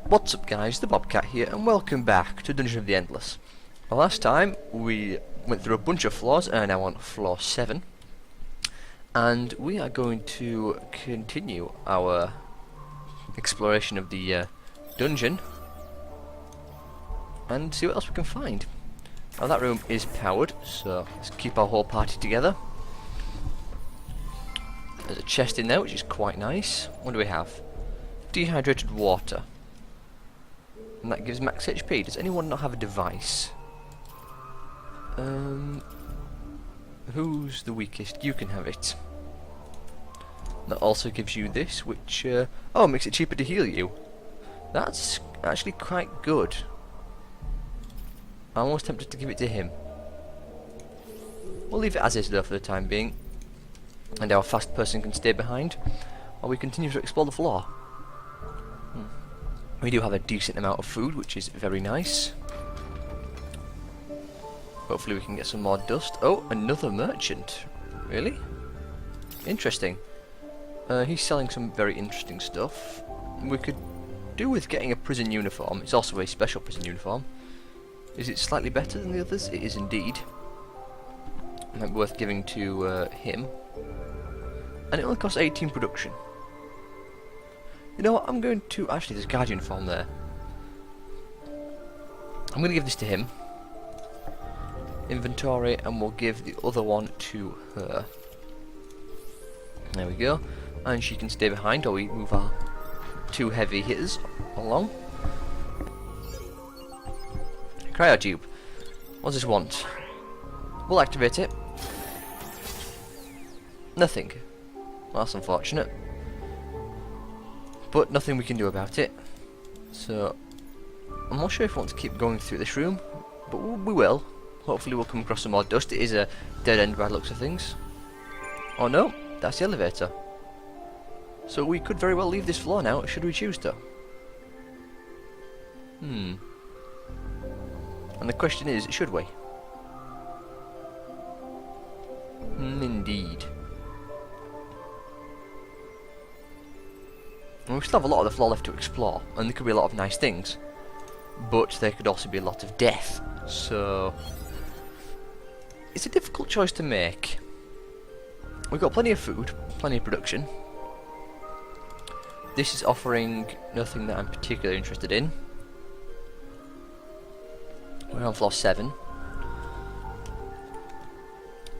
What's up guys, the Bobcat here, and welcome back to Dungeon of the Endless. Well, last time we went through a bunch of floors, and now on floor 7. And we are going to continue our exploration of the dungeon and see what else we can find. Now that room is powered, so let's keep our whole party together. There's a chest in there which is quite nice. What do we have? Dehydrated water. And that gives max HP. Does anyone not have a device? Who's the weakest? You can have it. That also gives you this, which oh, makes it cheaper to heal you. That's actually quite good. I'm almost tempted to give it to him. We'll leave it as is though for the time being, and our fast person can stay behind while we continue to explore the floor. We do have a decent amount of food, which is very nice. Hopefully we can get some more dust. Oh, another merchant. Really? Interesting. He's selling some very interesting stuff. We could do with getting a prison uniform. It's also a special prison uniform. Is it slightly better than the others? It is indeed. Might be worth giving to him. And it only costs 18 production. You know what, I'm going to... Actually, there's a guard uniform there. I'm going to give this to him. Inventory, and we'll give the other one to her. There we go. And she can stay behind while we move our two heavy hitters along. Cryotube. What does this want? We'll activate it. Nothing. Well, that's unfortunate. But nothing we can do about it. So I'm not sure if I want to keep going through this room, but we will. Hopefully we'll come across some more dust. It is a dead end by the looks of things. Oh no, that's the elevator. So we could very well leave this floor now, should we choose to. And the question is, should we? Indeed. And we still have a lot of the floor left to explore, and there could be a lot of nice things, but there could also be a lot of death, so it's a difficult choice to make. We've got plenty of food, plenty of production. This is offering nothing that I'm particularly interested in. We're on floor 7.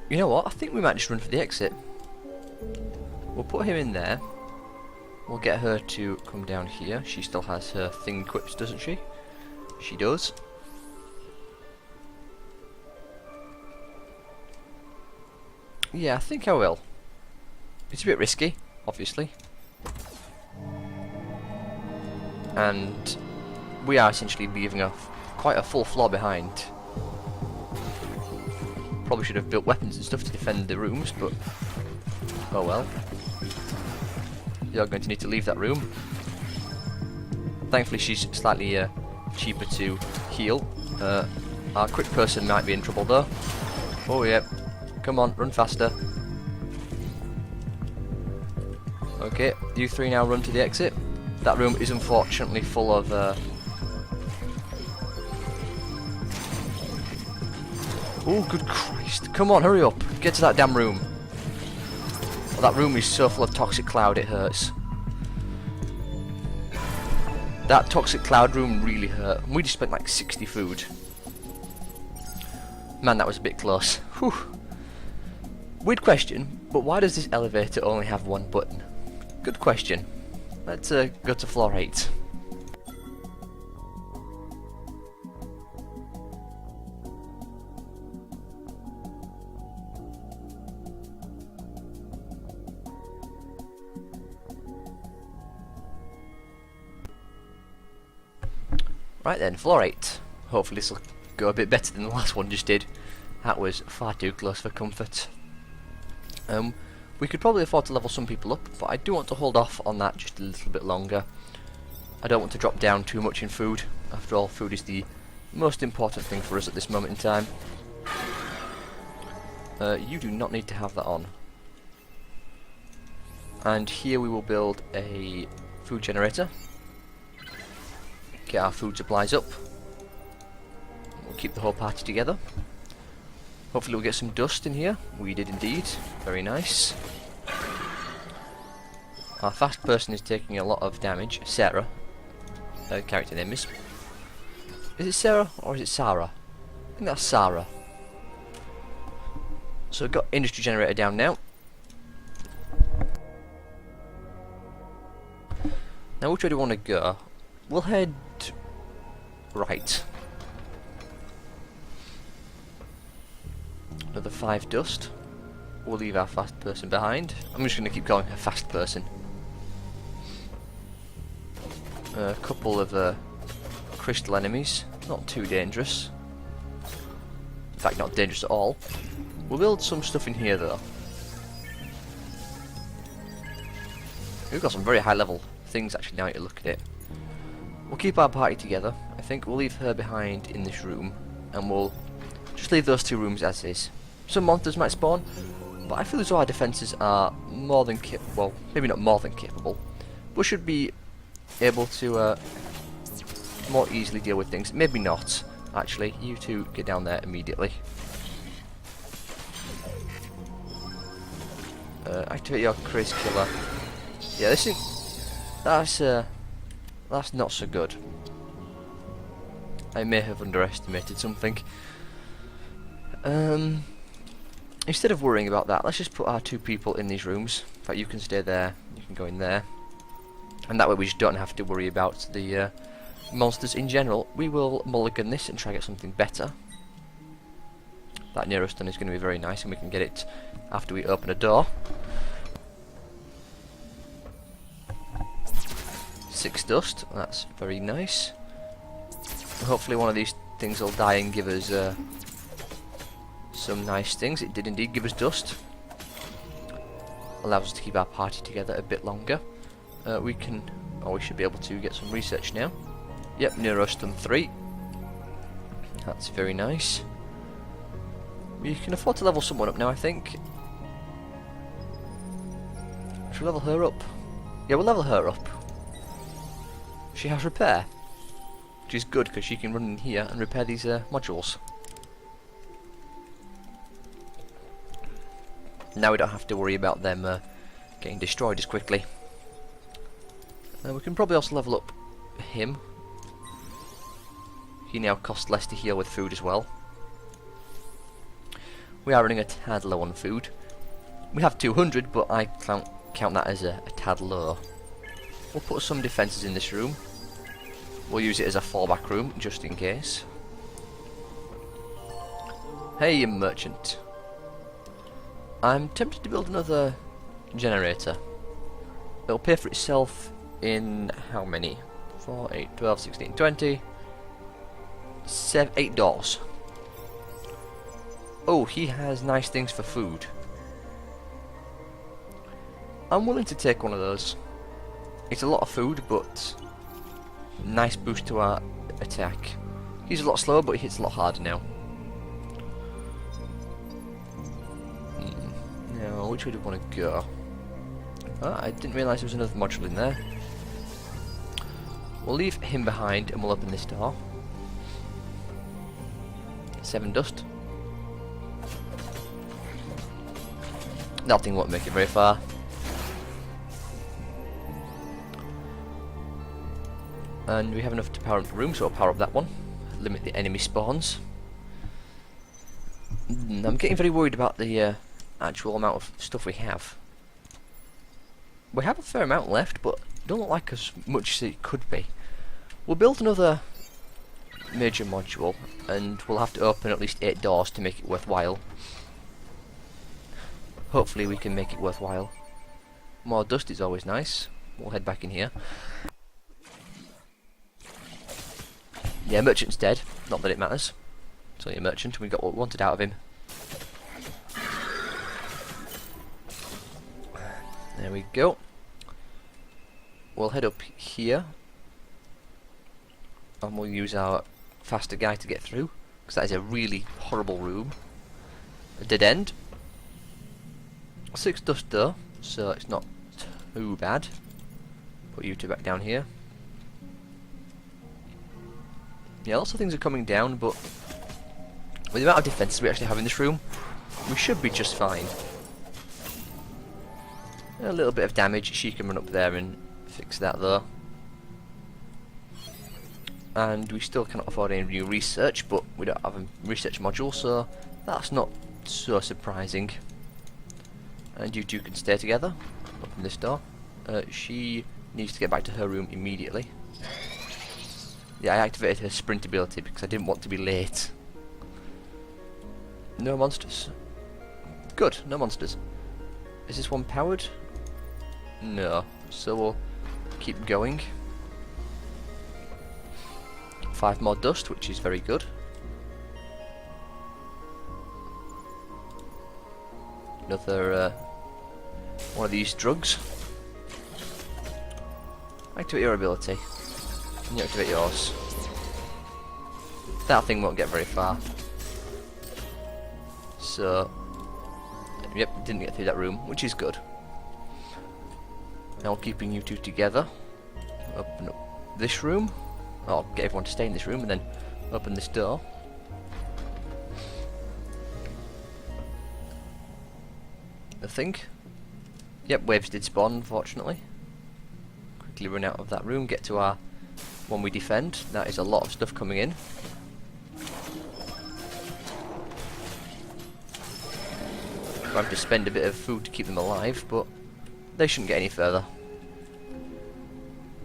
You know what, I think we might just run for the exit. We'll put him in there. We'll get her to come down here. She still has her thing equipped, doesn't she? She does. Yeah, I think I will. It's a bit risky, obviously. And we are essentially leaving quite a full floor behind. Probably should have built weapons and stuff to defend the rooms, but oh well. You're going to need to leave that room. Thankfully she's slightly cheaper to heal. Our quick person might be in trouble though. Oh yeah, come on, run faster. Okay, you three now run to the exit. That room is unfortunately full of oh good Christ, come on, hurry up, get to that damn room. That room is so full of toxic cloud it hurts. That toxic cloud room really hurt. We just spent like 60 food. Man, that was a bit close. Whew. Weird question, but why does this elevator only have one button? Good question. Let's go to floor 8. Right then, floor 8. Hopefully this will go a bit better than the last one just did. That was far too close for comfort. We could probably afford to level some people up, but I do want to hold off on that just a little bit longer. I don't want to drop down too much in food. After all, food is the most important thing for us at this moment in time. You do not need to have that on. And here we will build a food generator. get our food supplies up. We'll keep the whole party together. Hopefully we'll get some dust in here. We did indeed. Very nice. Our fast person is taking a lot of damage. Sarah. Her character name is. Is it Sarah or is it Sarah? I think that's Sarah. So we've got industry generator down now. Now which way do we want to go? We'll head right. Another 5 dust. We'll leave our fast person behind. I'm just going to keep calling her fast person. A couple of crystal enemies. Not too dangerous. In fact, not dangerous at all. We'll build some stuff in here though. We've got some very high level things actually now that you look at it. We'll keep our party together. I think we'll leave her behind in this room. And we'll just leave those 2 rooms as is. Some monsters might spawn. But I feel as though our defences are more than capable. Well, maybe not more than capable. But should be able to more easily deal with things. Maybe not, actually. You 2 get down there immediately. Activate your Craze Killer. Yeah, this is... That's not so good. I may have underestimated something. Instead of worrying about that, let's just put our 2 people in these rooms. In fact, you can stay there, you can go in there. And that way we just don't have to worry about the monsters in general. We will mulligan this and try to get something better. That Nero stun is going to be very nice, and we can get it after we open a door. 6 dust, that's very nice. Hopefully one of these things will die and give us some nice things. It did indeed give us dust. Allows us to keep our party together a bit longer. We should be able to get some research now. Yep, Neurostun 3. That's very nice. We can afford to level someone up now, I think. Should we level her up? Yeah, we'll level her up. She has repair, which is good because she can run in here and repair these modules. Now we don't have to worry about them getting destroyed as quickly. We can probably also level up him. He now costs less to heal with food as well. We are running a tad low on food. We have 200, but I count that as a tad low. We'll put some defences in this room. We'll use it as a fallback room, just in case. Hey, you merchant. I'm tempted to build another generator. It'll pay for itself in how many? 4, 8, 12, 16, 20... 8 doors. Oh, he has nice things for food. I'm willing to take one of those. It's a lot of food, but nice boost to our attack. He's a lot slower, but he hits a lot harder now. Now, which way do we want to go? Ah, I didn't realise there was another module in there. We'll leave him behind and we'll open this door. 7 dust. That thing won't make it very far. And we have enough to power up the room, so I'll power up that one. Limit the enemy spawns. I'm getting very worried about the actual amount of stuff we have. We have a fair amount left, but don't look like as much as it could be. We'll build another major module, and we'll have to open at least 8 doors to make it worthwhile. Hopefully we can make it worthwhile. More dust is always nice. We'll head back in here. Yeah, merchant's dead. Not that it matters. It's only a merchant, and we got what we wanted out of him. There we go. We'll head up here, and we'll use our faster guy to get through, because that is a really horrible room. A dead end. 6 dust though, so it's not too bad. Put you 2 back down here. Yeah, lots of things are coming down, but with the amount of defences we actually have in this room, we should be just fine. A little bit of damage. She can run up there and fix that though. And we still cannot afford any new research, but we don't have a research module, so that's not so surprising. And you two can stay together. Open this door. She needs to get back to her room immediately. Yeah, I activated her sprint ability because I didn't want to be late. No monsters. Good, no monsters. Is this one powered? No. So we'll keep going. 5 more dust, which is very good. Another one of these drugs. Activate your ability. And you activate yours. That thing won't get very far. So, yep, didn't get through that room, which is good. Now keeping you two together. Open up this room. I'll get everyone to stay in this room and then open this door. Nothing. Yep, waves did spawn, unfortunately. Quickly run out of that room, get to our one we defend. That is a lot of stuff coming in. I have to spend a bit of food to keep them alive, but they shouldn't get any further.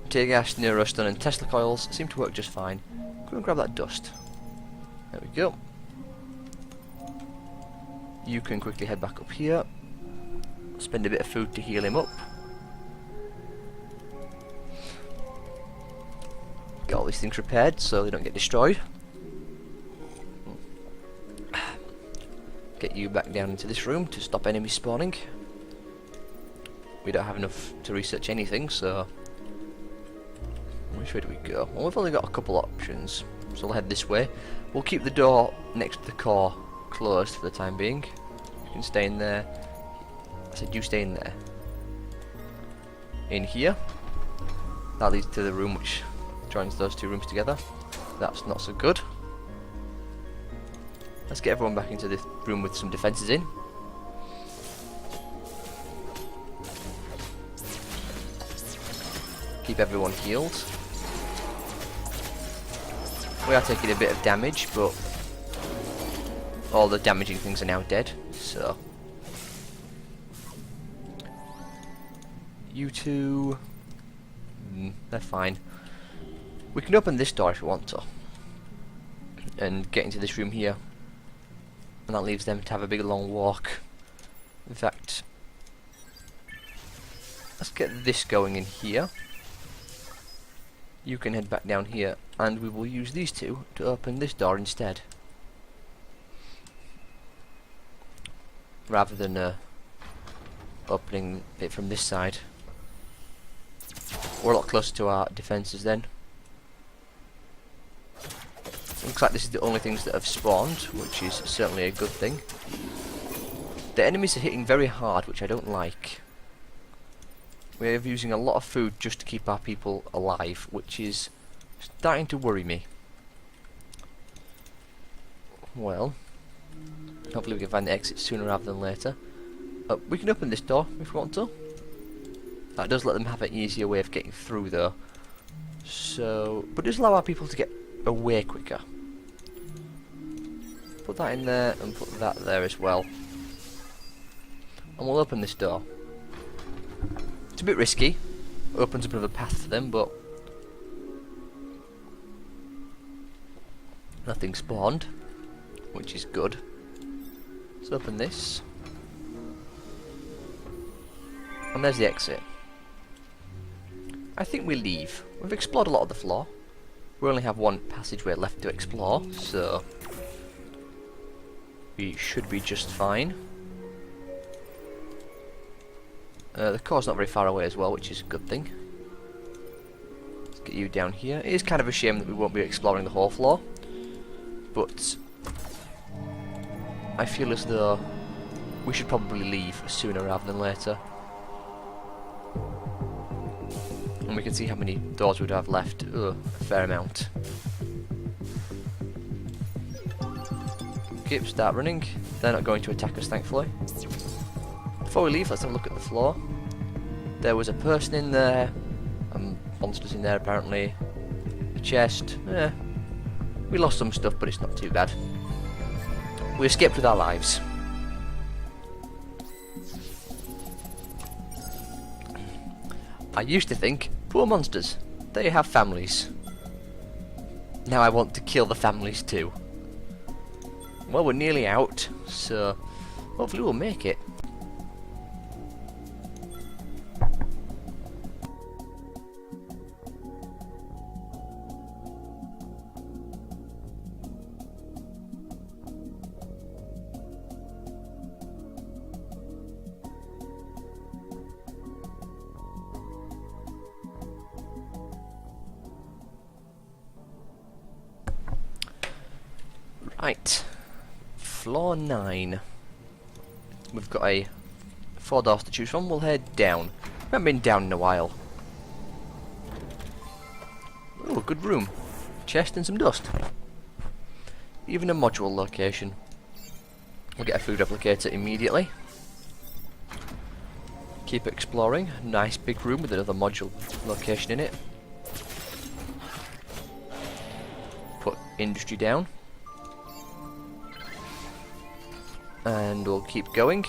Tear gas, neurostun and Tesla coils seem to work just fine. Go and grab that dust. There we go. You can quickly head back up here. Spend a bit of food to heal him up. Get all these things repaired so they don't get destroyed. Get you back down into this room to stop enemies spawning. We don't have enough to research anything, so which way do we go? Well, we've only got a couple options, so we'll head this way. We'll keep the door next to the core closed for the time being. You can stay in there. I said you stay in there. In here. That leads to the room which joins those two rooms together. That's not so good. Let's get everyone back into this room with some defences in. Keep everyone healed. We are taking a bit of damage, but all the damaging things are now dead, so you two, they're fine. We can open this door if we want to and get into this room here, and that leaves them to have a big long walk. In fact, let's get this going in here. You can head back down here, and we will use these two to open this door instead, rather than opening it from this side. We're a lot closer to our defences then. Looks like this is the only things that have spawned, which is certainly a good thing. The enemies are hitting very hard, which I don't like. We're using a lot of food just to keep our people alive, which is starting to worry me. Well, hopefully we can find the exit sooner rather than later. We can open this door if we want to. That does let them have an easier way of getting through though. So, but does allow our people to get away quicker. Put that in there and put that there as well. And we'll open this door. It's a bit risky. It opens up another path for them, but nothing spawned, which is good. Let's open this. And there's the exit. I think we leave. We've explored a lot of the floor. We only have one passageway left to explore, so we should be just fine. The core's not very far away as well, which is a good thing. Let's get you down here. It is kind of a shame that we won't be exploring the whole floor, but I feel as though we should probably leave sooner rather than later. And we can see how many doors we would have left. Ugh, a fair amount. Keep, start running. They're not going to attack us, thankfully. Before we leave, let's have a look at the floor. There was a person in there, and monsters in there apparently. A chest. We lost some stuff, but it's not too bad. We escaped with our lives. I used to think, poor monsters, they have families. Now I want to kill the families too. Well, we're nearly out, so hopefully we'll make it. Right, floor 9. We've got a 4 doors to choose from. We'll head down. We haven't been down in a while. Oh, good room. Chest and some dust. Even a module location. We'll get a food replicator immediately. Keep exploring. Nice big room with another module location in it. Put industry down. And we'll keep going.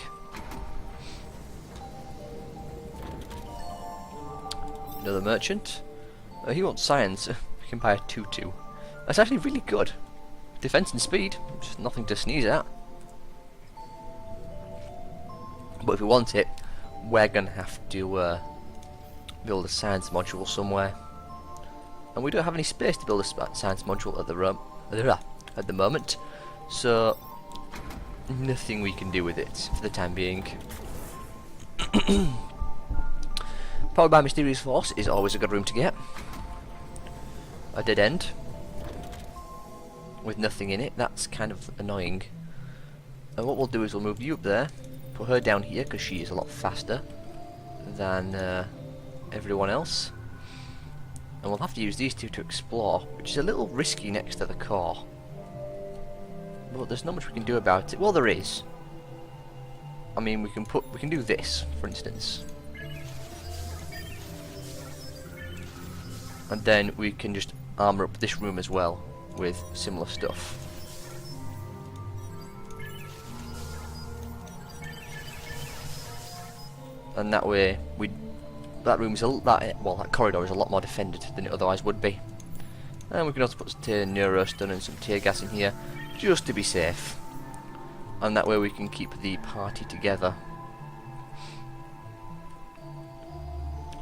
Another merchant. He wants science. We can buy a 2-2. That's actually really good. Defense and speed. Just nothing to sneeze at. But if we want it, we're going to have to build a science module somewhere. And we don't have any space to build a science module at the moment. So nothing we can do with it for the time being. Powered by Mysterious Force is always a good room to get. A dead end with nothing in it, that's kind of annoying. And what we'll do is we'll move you up there, put her down here because she is a lot faster than everyone else. And we'll have to use these two to explore, which is a little risky next to the core. But there's not much we can do about it. Well, there is. I mean, we can do this, for instance. And then we can just armor up this room as well with similar stuff. And that way, that corridor is a lot more defended than it otherwise would be. And we can also put some neurostun and some tear gas in here, just to be safe. And that way we can keep the party together.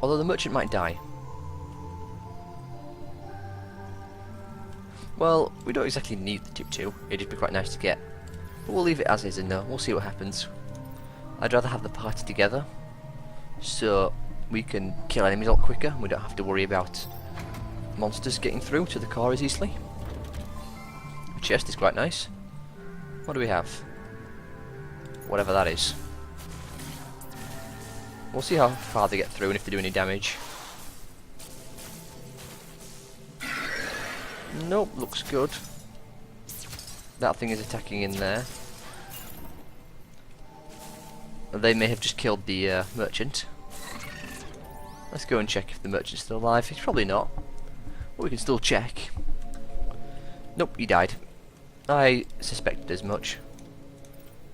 Although the merchant might die. Well, we don't exactly need the 2-2, it'd just be quite nice to get. But we'll leave it as is and we'll see what happens. I'd rather have the party together, so we can kill enemies a lot quicker and we don't have to worry about monsters getting through to the core as easily. The chest is quite nice. What do we have? Whatever that is. We'll see how far they get through and if they do any damage. Nope, looks good. That thing is attacking in there. They may have just killed the merchant. Let's go and check if the merchant's still alive. He's probably not. But we can still check. Nope, he died. I suspected as much.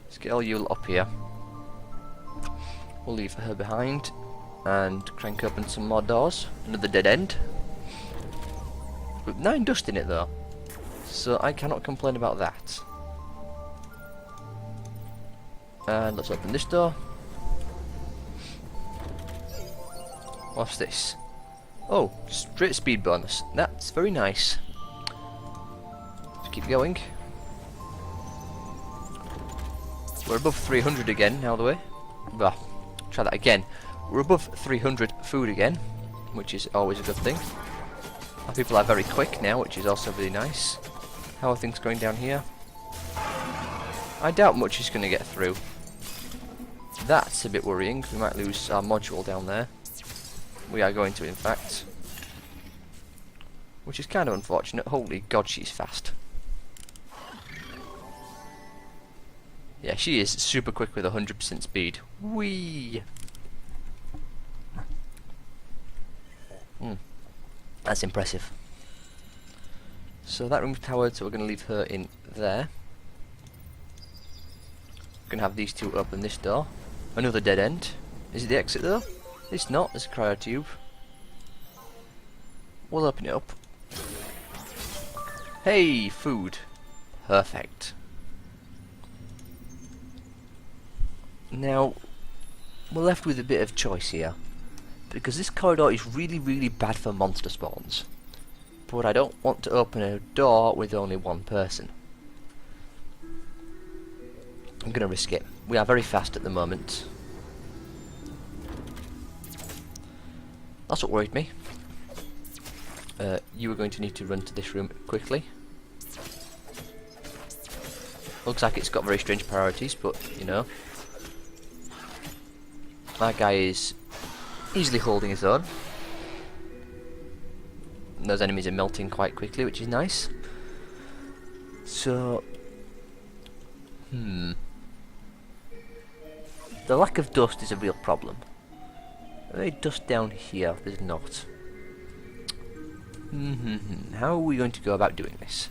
Let's get all you up here. We'll leave her behind and crank open some more doors. Another dead end. With 9 dust in it though, so I cannot complain about that. And let's open this door. What's this? Oh, straight speed bonus. That's very nice. Let's keep going. We're above 300 again now the way. Bah, try that again. We're above 300 food again, which is always a good thing. Our people are very quick now, which is also really nice. How are things going down here? I doubt much is going to get through. That's a bit worrying. We might lose our module down there. We are going to, in fact. Which is kind of unfortunate. Holy God, she's fast. Yeah, she is super quick with 100% speed. Whee! That's impressive. So that room's powered, so we're going to leave her in there. We're going to have these two open this door. Another dead end. Is it the exit though? It's not, there's a cryotube. We'll open it up. Hey, food. Perfect. Now, we're left with a bit of choice here. Because this corridor is really, really bad for monster spawns. But I don't want to open a door with only one person. I'm going to risk it. We are very fast at the moment. That's what worried me. You are going to need to run to this room quickly. Looks like it's got very strange priorities, but, you know. That guy is easily holding his own. And those enemies are melting quite quickly, which is nice. So... The lack of dust is a real problem. Is there dust down here? There's not. How are we going to go about doing this?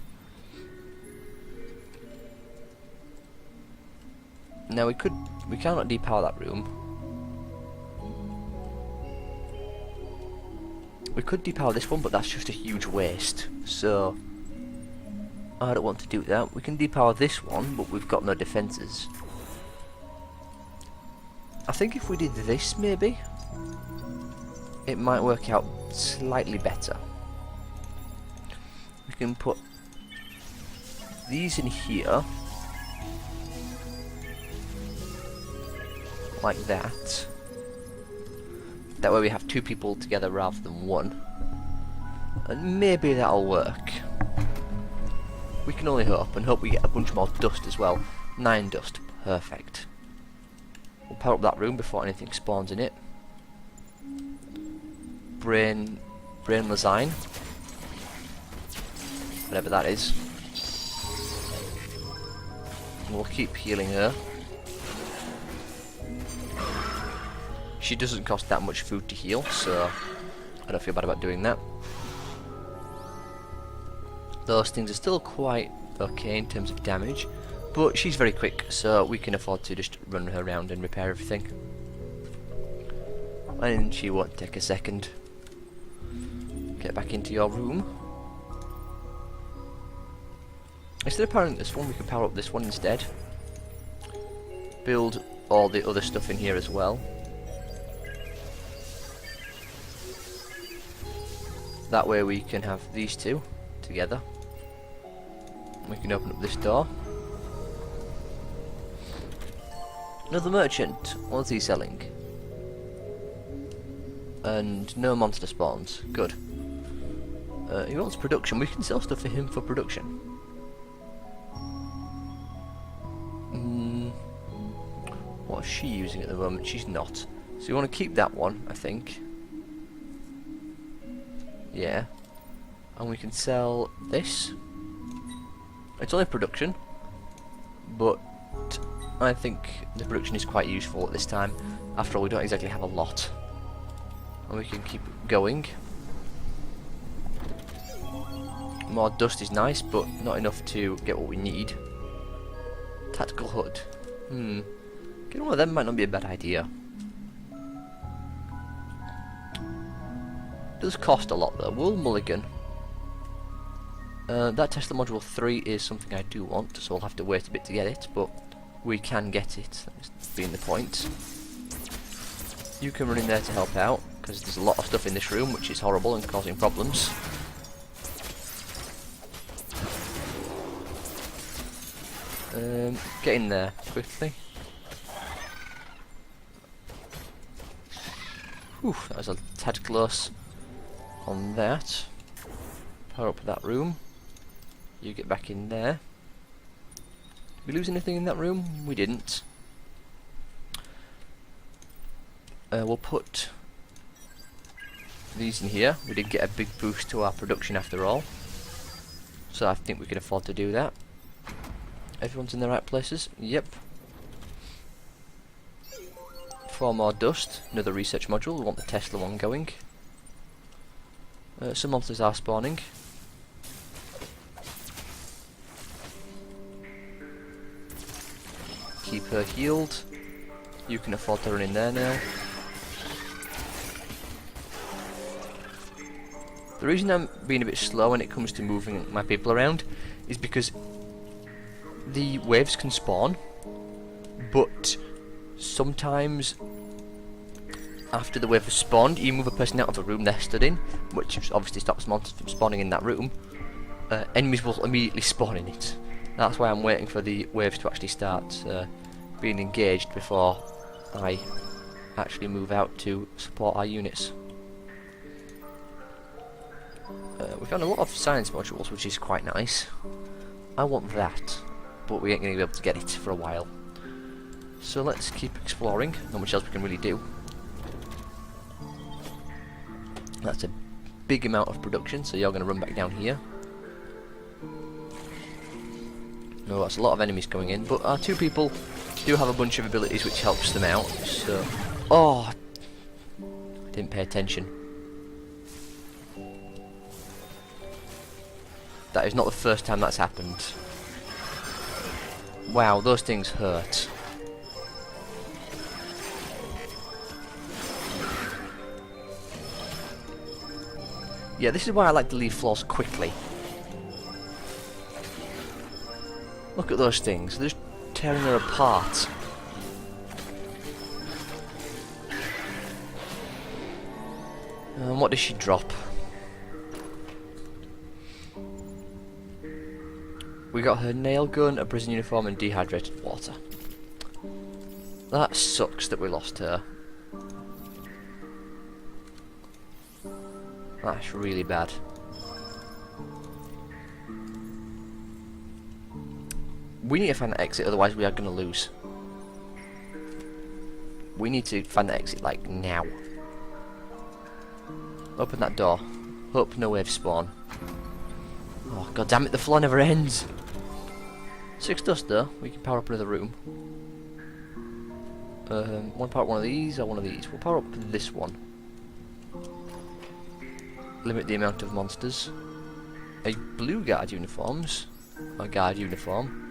Now we cannot depower that room. We could depower this one, but that's just a huge waste. So I don't want to do that. We can depower this one, but we've got no defences. I think if we did this, maybe it might work out slightly better. We can put these in here, like that. That way we have two people together rather than one. And maybe that'll work. We can only hope, and hope we get a bunch more dust as well. 9 dust. Perfect. We'll power up that room before anything spawns in it. Brain lasagna. Whatever that is. We'll keep healing her. She doesn't cost that much food to heal, so I don't feel bad about doing that. Those things are still quite okay in terms of damage, but she's very quick, so we can afford to just run her around and repair everything. And she won't take a second. Get back into your room. Instead of powering this one, we can power up this one instead. Build all the other stuff in here as well. That way we can have these two together. We can open up this door. Another merchant. What's he selling? And no monster spawns. Good. He wants production. We can sell stuff for him for production. What is she using at the moment? She's not. So we want to keep that one, I think. Yeah. And we can sell this. It's only production, but I think the production is quite useful at this time. After all, we don't exactly have a lot. And we can keep going. More dust is nice, but not enough to get what we need. Tactical hood. Getting one of them might not be a bad idea. Does cost a lot though. Wool mulligan. That Tesla Module 3 is something I do want, so I'll have to wait a bit to get it, but we can get it. That's being the point. You can run in there to help out, because there's a lot of stuff in this room which is horrible and causing problems. Get in there quickly. Whew, that was a tad close on that. Power up that room. You get back in there. Did we lose anything in that room? We didn't. We'll put these in here. We did get a big boost to our production after all, so I think we can afford to do that. Everyone's in the right places? Yep. 4 more dust, another research module, we want the Tesla one going. Some monsters are spawning. Keep her healed. You can afford to run in there now. The reason I'm being a bit slow when it comes to moving my people around is because the waves can spawn, but sometimes after the wave has spawned, you move a person out of the room they're stood in, which obviously stops monsters from spawning in that room. Enemies will immediately spawn in it. That's why I'm waiting for the waves to actually start being engaged before I actually move out to support our units. We found a lot of science modules, which is quite nice. I want that, but we ain't going to be able to get it for a while. So let's keep exploring. Not much else we can really do. That's a big amount of production, so you're going to run back down here. No, that's a lot of enemies coming in, but our 2 people do have a bunch of abilities which helps them out, so... Oh! I didn't pay attention. That is not the first time that's happened. Wow, those things hurt. Yeah, this is why I like to leave floors quickly. Look at those things, they're just tearing her apart. What does she drop? We got her nail gun, a prison uniform and dehydrated water. That sucks that we lost her. That's really bad. We need to find the exit, otherwise we are going to lose. We need to find the exit, like, now. Open that door. Hope no waves spawn. Oh, god damn it, the floor never ends! 6 dust though, we can power up another room. Want to power up one of these or one of these? We'll power up this one. Limit the amount of monsters. A blue guard uniforms. A guard uniform.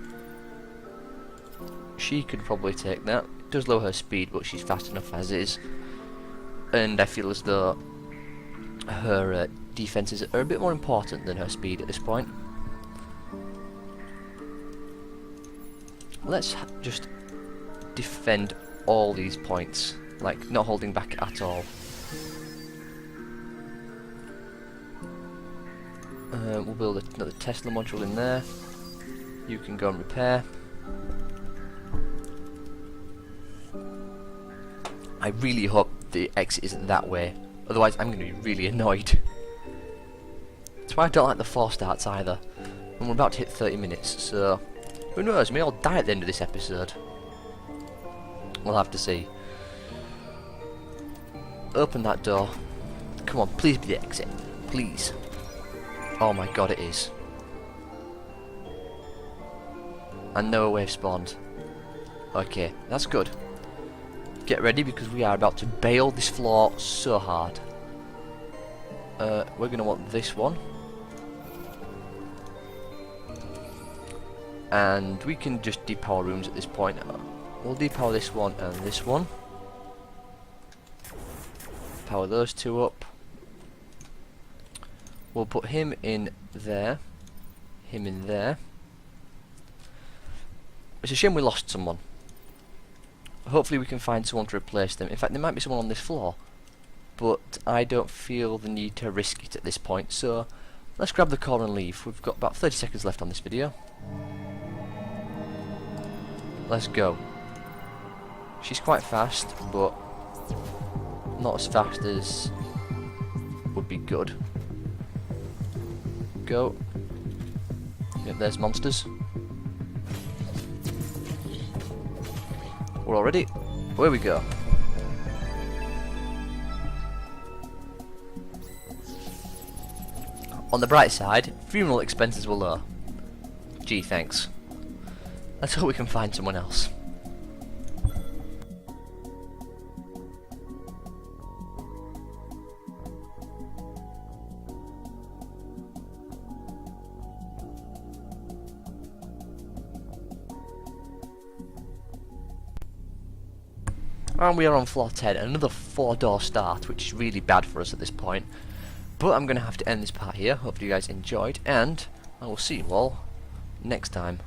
She could probably take that. It does lower her speed, but she's fast enough as is. And I feel as though her defenses are a bit more important than her speed at this point. Let's just defend all these points, like not holding back at all. We'll build another Tesla module in there. You can go and repair. I really hope the exit isn't that way, otherwise I'm going to be really annoyed. That's why I don't like the 4 starts either. And we're about to hit 30 minutes, so who knows, may all die at the end of this episode. We'll have to see. Open that door. Come on, please be the exit. Please. Oh my god, it is. And no wave spawned. Okay, that's good. Get ready because we are about to bail this floor so hard. We're going to want this one. And we can just depower rooms at this point. We'll depower this one and this one. Power those 2 up. We'll put him in there. Him in there. It's a shame we lost someone. Hopefully we can find someone to replace them. In fact, there might be someone on this floor. But I don't feel the need to risk it at this point. So let's grab the core and leave. We've got about 30 seconds left on this video. Let's go. She's quite fast, but not as fast as would be good. Go. Yep, there's monsters. We're all ready. Away we go. On the bright side, funeral expenses were low. Gee, thanks. Let's hope we can find someone else. And we are on floor 10, another 4-door start, which is really bad for us at this point. But I'm going to have to end this part here. Hopefully you guys enjoyed, and I will see you all next time.